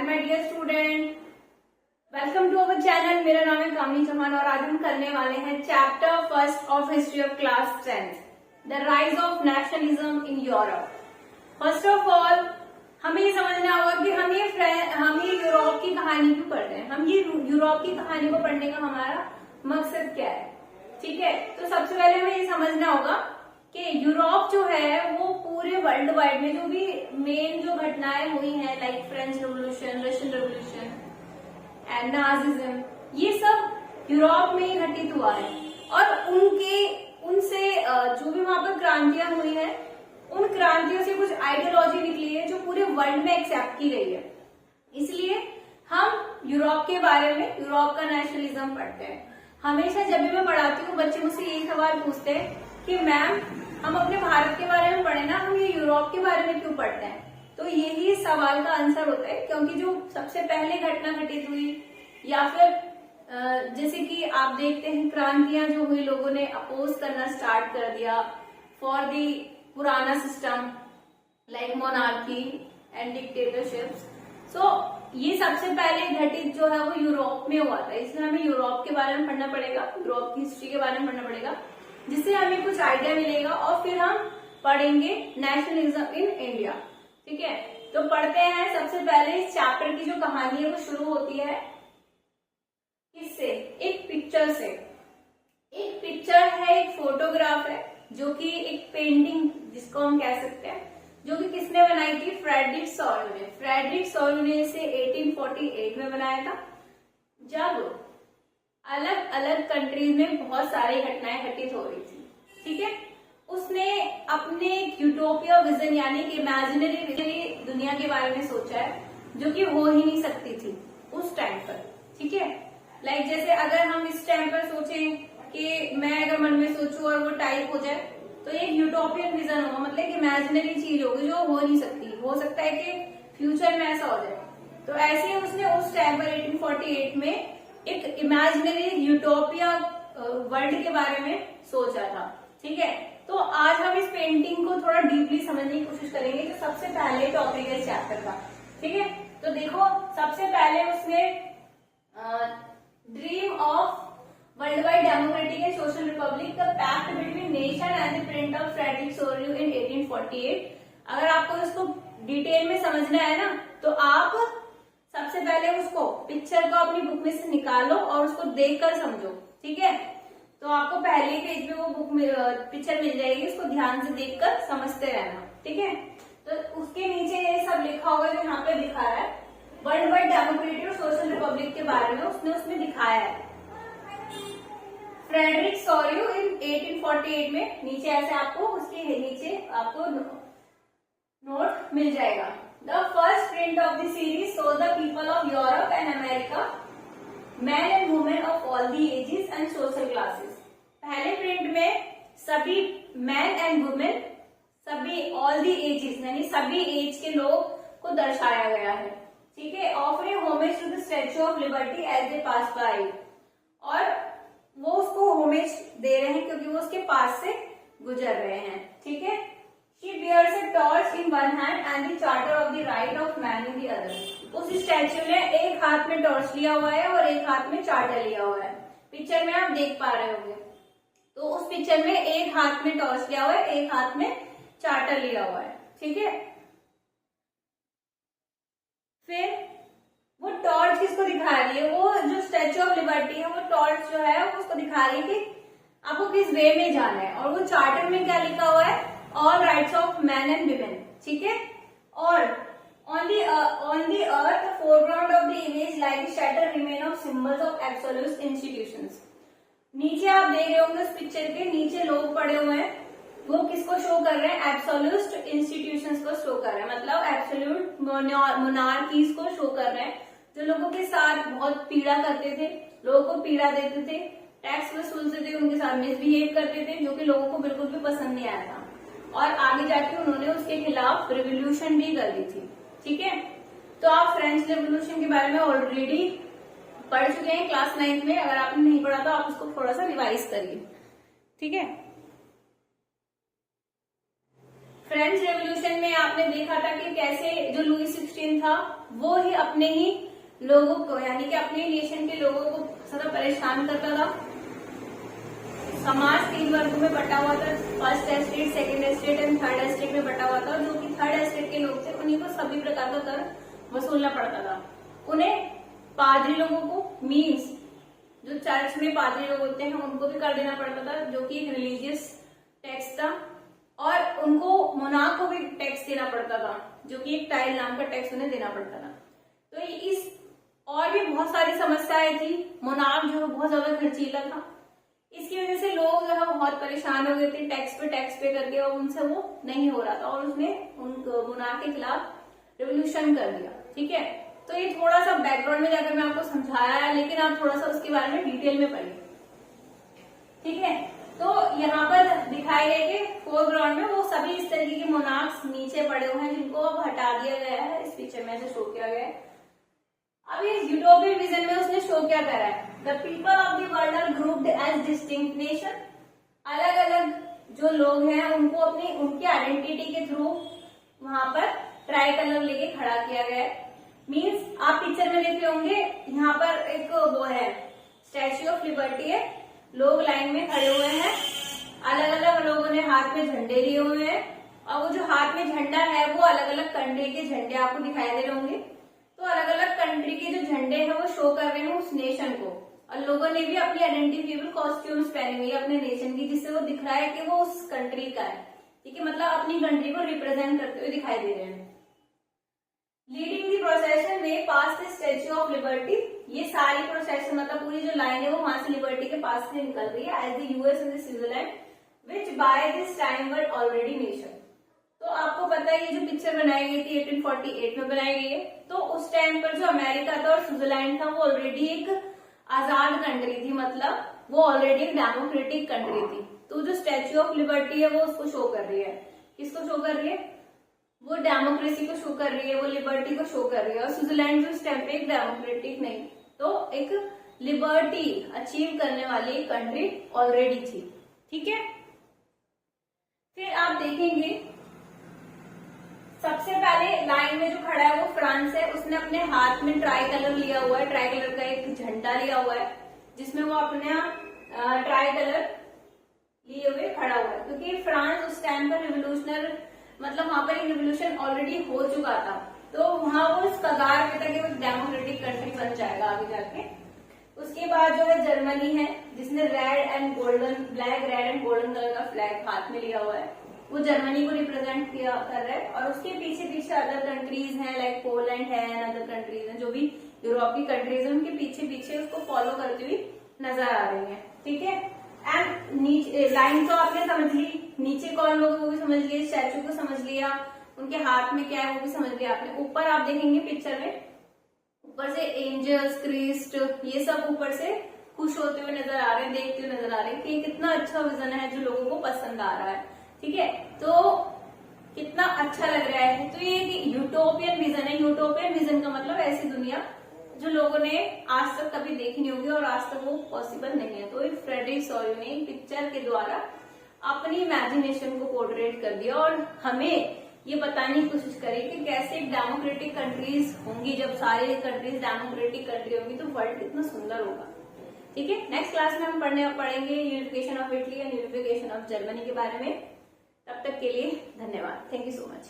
And my dear student, welcome to our channel. मेरा नाम है कामिनी चौहान और आज हम करने वाले हैं chapter first of history of class 10th, the rise of nationalism in Europe. First of all हमें ये समझना होगा कि हम ये यूरोप की कहानी क्यों पढ़ रहे हैं। हम ये यूरोप की कहानी को पढ़ने का हमारा मकसद क्या है, ठीक है। तो सबसे पहले हमें ये समझना होगा कि यूरोप जो है वो पूरे वर्ल्ड वाइड में जो भी मेन जो घटनाएं हुई हैं, like French revolution, Russian revolution and Nazism, ये सब यूरोप में ही घटित हुआ है। और उनसे जो भी वहां पर क्रांतियां हुई हैं, उन क्रांतियों से कुछ आइडियोलॉजी निकली है जो पूरे वर्ल्ड में एक्सेप्ट की गई है। इसलिए हम यूरोप के बारे में, यूरोप का नेशनलिज्म पढ़ते हैं। हमेशा जब भी मैं पढ़ाती हूँ बच्चे मुझसे यही सवाल पूछते हैं कि मैम हम अपने भारत के बारे में पढ़े ना, हम ये यूरोप के बारे में क्यों पढ़ते हैं। तो यही सवाल का आंसर होता है, क्योंकि जो सबसे पहले घटना घटित हुई या फिर जैसे कि आप देखते हैं क्रांतियां जो हुई, लोगों ने अपोज करना स्टार्ट कर दिया फॉर दी पुराना system like monarchy and dictatorships. So ये सबसे पहले घटित जो है वो यूरोप में हुआ था। इसलिए हमें यूरोप के बारे में पढ़ना पड़ेगा, यूरोप की हिस्ट्री के बारे में पढ़ना पड़ेगा, जिससे हमें कुछ आइडिया मिलेगा और फिर हम पढ़ेंगे नेशनलिज्म इन इंडिया, ठीक है। तो पढ़ते हैं। सबसे पहले इस चैप्टर की जो कहानी है वो शुरू होती है किससे? एक पिक्चर से। एक पिक्चर है, एक फोटोग्राफ है, जो कि एक पेंटिंग जिसको हम कह सकते हैं, जो कि किसने बनाई थी? फ्रेडरिक सॉल्यू ने। फ्रेडरिक सॉल्यू ने इसे 1848 में बनाया था, जब अलग अलग कंट्रीज में बहुत सारी घटनाएं घटित हो रही थी, ठीक है। उसने अपने यूटोपिया विजन यानी कि इमेजिनरी दुनिया के बारे में सोचा है, जो कि हो ही नहीं सकती थी उस टाइम पर, ठीक है। लाइक जैसे अगर हम इस टाइम पर सोचें कि मैं अगर मन में सोचूं और वो टाइप हो जाए, तो एक यूटोपियन विजन होगा, मतलब इमेजिनरी चीज होगी जो हो नहीं सकती। हो सकता है कि फ्यूचर में ऐसा हो जाए। तो ऐसे ही उसने उस टाइम पर 1848 में एक इमेजिनरी यूटोपिया वर्ल्ड के बारे में सोचा था, ठीक है। तो आज हम इस पेंटिंग को थोड़ा डीपली समझने की कोशिश करेंगे, जो सबसे पहले टॉपिक है इस चैप्टर का, ठीक है। तो देखो, सबसे पहले उसने dream of world wide democratic and social republic, the pact between nation and the print of Frederick Sorrieu in 1848। अगर आपको इसको डिटेल में समझना है ना, तो आप सबसे पहले उसको पिक्चर को अपनी बुक में से निकालो और उसको देखकर समझो, ठीक है। तो आपको पहले पेज पे वो बुक में पिक्चर मिल जाएगी, उसको ध्यान से देखकर समझते रहना, ठीक है। तो उसके नीचे ये सब लिखा होगा जो यहाँ पे दिखा रहा है, वर्ल्ड वाइड डेमोक्रेटिक और सोशल रिपब्लिक के बारे में उसने उसमें दिखाया है। फ्रेडरिक सॉल्यू इन 1848 में नीचे ऐसे आपको उसके नीचे आपको नोट मिल जाएगा। The first print of the series shows the people of Europe and America, men and women of all the ages and social classes. पहले प्रिंट में सभी men and women, सभी all the ages यानी सभी as के लोग को दर्शाया गया है, ठीक है। Offering homage to the Statue of Liberty as they pass by, और वो उसको होमेज दे रहे हैं क्योंकि वो उसके पास से गुजर रहे हैं, ठीक है। She bears a torch in one hand and the charter of the right of man in the other. उस स्टैच्यू ने एक हाथ में टॉर्च लिया हुआ है और एक हाथ में चार्टर लिया हुआ है। पिक्चर में आप देख पा रहे होंगे। तो उस पिक्चर में एक हाथ में टॉर्च लिया हुआ है, एक हाथ में चार्टर लिया हुआ है, ठीक है। फिर वो टॉर्च किसको दिखा रही है? वो जो स्टैच्यू ऑफ लिबर्टी है, वो टॉर्च जो है वो उसको दिखा रही है कि आपको किस वे में जाना है। और वो चार्टर में क्या लिखा हुआ है? All rights of men and women, ठीक है। और on the earth, the foreground of the image like the shattered remain of symbols of absolute institutions. नीचे आप देख रहे होंगे उस पिक्चर के नीचे लोग पड़े हुए हैं, वो किसको शो कर रहे हैं? एब्सोल्यूट इंस्टीट्यूशंस को शो कर रहे हैं, मतलब एब्सोल्यूट मोनार्कीज को शो कर रहे हैं, जो लोगों के साथ बहुत पीड़ा करते थे, लोगों को पीड़ा देते थे, टैक्स वसूलते थे, उनके साथ मिसबिहेव करते थे, जो कि लोगों को बिल्कुल भी पसंद नहीं आया था। और आगे जाके उन्होंने उसके खिलाफ रिवोल्यूशन भी कर दी थी, ठीक है। तो आप फ्रेंच रिवोल्यूशन के बारे में ऑलरेडी पढ़ चुके हैं क्लास 9th में। अगर आपने नहीं पढ़ा तो आप उसको थोड़ा सा रिवाइज करिए, ठीक है। फ्रेंच फ्रेंच रेवोल्यूशन में आपने देखा था कि कैसे जो लुई 16 था वो ही अपने ही लोगों को, यानी कि अपने नेशन के लोगों को ज्यादा परेशान करता था। समाज 3 वर्गों में बटा हुआ था, first estate, second estate and third estate में बटा हुआ था। जो कि थर्ड एस्टेट के लोग थे उन्हीं को सभी प्रकार का कर वसूलना पड़ता था। उन्हें पादरी लोगों को, मीन्स जो चर्च में पादरी लोग होते हैं उनको भी कर देना पड़ता था, जो कि एक रिलीजियस टैक्स था। और उनको मोनार्क को भी टैक्स देना पड़ता था, जो कि एक टाइल नाम का टैक्स उन्हें देना पड़ता था। तो इस और भी बहुत सारी समस्याएं थी। मोनार्क जो है बहुत ज्यादा खर्चीला था, इसकी वजह से लोग जो है बहुत परेशान हो गए थे टैक्स पे करके, और उनसे वो नहीं हो रहा था और उसने उन मोनार्क के खिलाफ रेवोल्यूशन कर दिया। ठीक है, तो ये थोड़ा सा बैकग्राउंड में जाकर मैं आपको समझाया है, लेकिन आप थोड़ा सा उसके बारे में डिटेल में पढ़िए। ठीक है, तो यहाँ पर दिखाए गए कि फोरग्राउंड में वो सभी इस तरीके के मोनार्क्स नीचे पड़े हुए हैं, जिनको अब हटा दिया गया है। इस पिक्चर में ऐसे शो किया गया है। अब इस यूटोपियन विजन में उसने शो क्या करा है, the people of the world are grouped as distinct nation. अलग अलग जो लोग हैं उनको अपनी उनकी आइडेंटिटी के थ्रू वहां पर ट्राई कलर लेके खड़ा किया गया है। मीन्स आप पिक्चर में देखे होंगे, यहाँ पर एक वो है स्टैच्यू ऑफ लिबर्टी है, लोग लाइन में खड़े हुए हैं, अलग अलग लोगों ने हाथ में झंडे लिए हुए हैं, और वो जो हाथ में झंडा है वो अलग अलग कंट्री के झंडे आपको दिखाई दे रहे होंगे। तो अलग अलग कंट्री के जो झंडे हैं वो शो कर रहे हैं उस नेशन को, और लोगों ने भी अपनी आइडेंटिफिकेबल कॉस्ट्यूम्स पहने हुई है अपने नेशन की, जिससे वो दिख रहा है कि वो उस कंट्री का है। ठीक है, मतलब अपनी कंट्री को रिप्रेजेंट करते हुए दिखाई दे रहे हैं। लीडिंग दी प्रोसेशन में पास द स्टैच्यू ऑफ लिबर्टी, ये सारी प्रोसेशन मतलब पूरी जो लाइन है वो वहां से लिबर्टी के पास से निकल रही है, as the US and Switzerland which by this time were already nation. तो आपको पता है ये जो पिक्चर बनाई गई थी 1848 में बनाई गई है, तो उस टाइम पर जो अमेरिका था और स्विट्जरलैंड था वो ऑलरेडी एक आजाद कंट्री थी, मतलब वो ऑलरेडी एक डेमोक्रेटिक कंट्री थी। तो जो स्टैच्यू ऑफ लिबर्टी है वो उसको शो कर रही है। किसको शो कर रही है? वो डेमोक्रेसी को शो कर रही है, वो लिबर्टी को शो कर रही है। और स्विट्जरलैंड जो टाइम पे एक डेमोक्रेटिक नहीं, तो एक लिबर्टी अचीव करने वाली एक कंट्री ऑलरेडी थी। ठीक है, फिर आप देखेंगे सबसे पहले लाइन में जो खड़ा है वो फ्रांस है, उसने अपने हाथ में ट्राई कलर लिया हुआ है, ट्राई कलर का एक झंडा लिया हुआ है, जिसमें वो अपना ट्राई कलर लिए हुए खड़ा हुआ है, क्योंकि फ्रांस उस टाइम पर रिवोल्यूशनर, मतलब वहां पर एक रिवोल्यूशन ऑलरेडी हो चुका था, तो वहां वो इस कगार पे था कि वो डेमोक्रेटिक कंट्री बन जाएगा आगे जाके। उसके बाद जो है जर्मनी है, जिसने red and golden, black red and golden colour का फ्लैग हाथ में लिया हुआ है, वो जर्मनी को रिप्रेजेंट किया कर रहा है। और उसके पीछे पीछे अदर कंट्रीज हैं, लाइक पोलैंड है, अदर कंट्रीज हैं, जो भी यूरोप की कंट्रीज है, उनके पीछे पीछे उसको फॉलो करती हुई नजर आ रही है। ठीक है, एंड नीचे लाइन तो आपने समझ ली, नीचे कौन लोग वो भी समझ लिए, स्टैचू को समझ लिया, उनके हाथ में क्या है वो भी समझ लिया आपने। ऊपर आप देखेंगे पिक्चर में, ऊपर से एंजल्स, क्रिस्ट, ये सब ऊपर से खुश होते हुए नजर आ रहे हैं, देखते हुए नजर आ रहे हैं कि कितना अच्छा विजन है जो लोगों को पसंद आ रहा है। ठीक है, तो कितना अच्छा लग रहा है। तो ये यूटोपियन विजन है। यूटोपियन विजन का मतलब ऐसी दुनिया जो लोगों ने आज तक कभी देखी नहीं होगी और आज तक वो पॉसिबल नहीं है। तो फ्रेडरिक सॉयल ने पिक्चर के द्वारा अपनी इमेजिनेशन को पोर्ट्रेट कर दिया और हमें ये बताने की कोशिश करी कि कैसे डेमोक्रेटिक कंट्रीज होंगी, जब सारे कंट्रीज डेमोक्रेटिक कंट्री होंगी तो वर्ल्ड कितना सुंदर होगा। ठीक है, नेक्स्ट क्लास में हम पढ़ेंगे unification of Italy and unification of Germany के बारे में। तब तक के लिए धन्यवाद। Thank you so much.